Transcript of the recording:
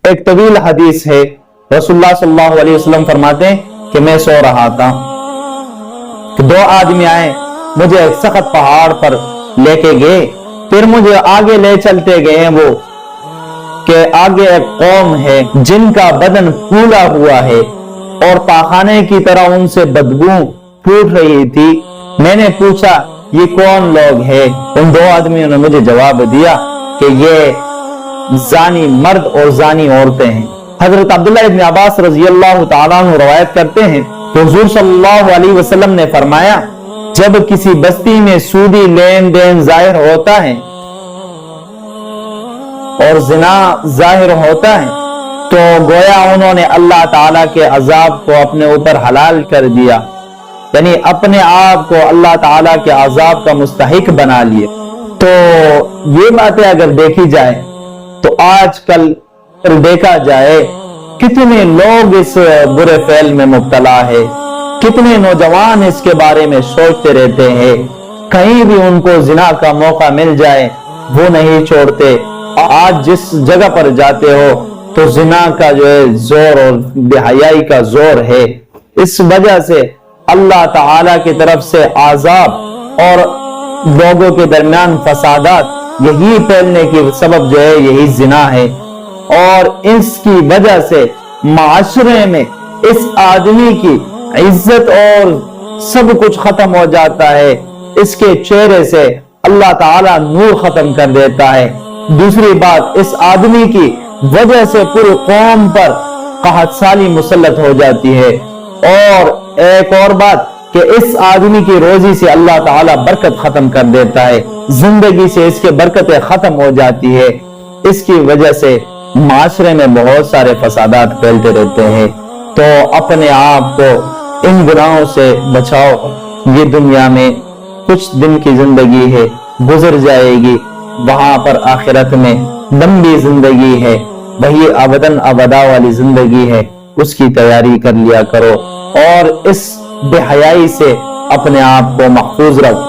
ایک طویل حدیث ہے، رسول اللہ صلی اللہ علیہ وسلم فرماتے ہیں کہ میں سو رہا تھا کہ دو آدمی آئے، مجھے ایک سخت پہاڑ پر لے کے گئے، پھر مجھے آگے لے چلتے گئے وہ کہ آگے ایک قوم ہے جن کا بدن پھولا ہوا ہے اور پاخانے کی طرح ان سے بدبو پھوٹ رہی تھی۔ میں نے پوچھا یہ کون لوگ ہیں؟ ان دو آدمیوں نے مجھے جواب دیا کہ یہ زانی مرد اور زانی عورتیں ہیں۔ حضرت عبداللہ ابن عباس رضی اللہ تعالیٰ عنہ روایت کرتے ہیں کہ حضور صلی اللہ علیہ وسلم نے فرمایا جب کسی بستی میں سودی لین دین ظاہر ہوتا ہے اور زنا ظاہر ہوتا ہے تو گویا انہوں نے اللہ تعالیٰ کے عذاب کو اپنے اوپر حلال کر دیا، یعنی اپنے آپ کو اللہ تعالیٰ کے عذاب کا مستحق بنا لیے۔ تو یہ باتیں اگر دیکھی جائے تو آج کل دیکھا جائے کتنے لوگ اس برے فعل میں مبتلا ہے، کتنے نوجوان اس کے بارے میں سوچتے رہتے ہیں، کہیں بھی ان کو زنا کا موقع مل جائے وہ نہیں چھوڑتے۔ آج جس جگہ پر جاتے ہو تو زنا کا جو ہے زور اور بے حیائی کا زور ہے، اس وجہ سے اللہ تعالی کی طرف سے عذاب اور لوگوں کے درمیان فسادات یہی پھیلنے کی سبب جو ہے یہی زنا ہے، اور اس کی وجہ سے معاشرے میں اس آدمی کی عزت اور سب کچھ ختم ہو جاتا ہے، اس کے چہرے سے اللہ تعالی نور ختم کر دیتا ہے۔ دوسری بات، اس آدمی کی وجہ سے پوری قوم پر قحط سالی مسلط ہو جاتی ہے، اور ایک اور بات کہ اس آدمی کی روزی سے اللہ تعالی برکت ختم کر دیتا ہے، زندگی سے اس کے برکتیں ختم ہو جاتی ہے۔ اس کی وجہ سے معاشرے میں بہت سارے فسادات پھیلتے رہتے ہیں۔ تو اپنے آپ کو ان گناہوں سے بچاؤ۔ یہ دنیا میں کچھ دن کی زندگی ہے، گزر جائے گی، وہاں پر آخرت میں لمبی زندگی ہے، وہی ابداً ابدا والی زندگی ہے، اس کی تیاری کر لیا کرو اور اس بے حیائی سے اپنے آپ کو محفوظ رکھو۔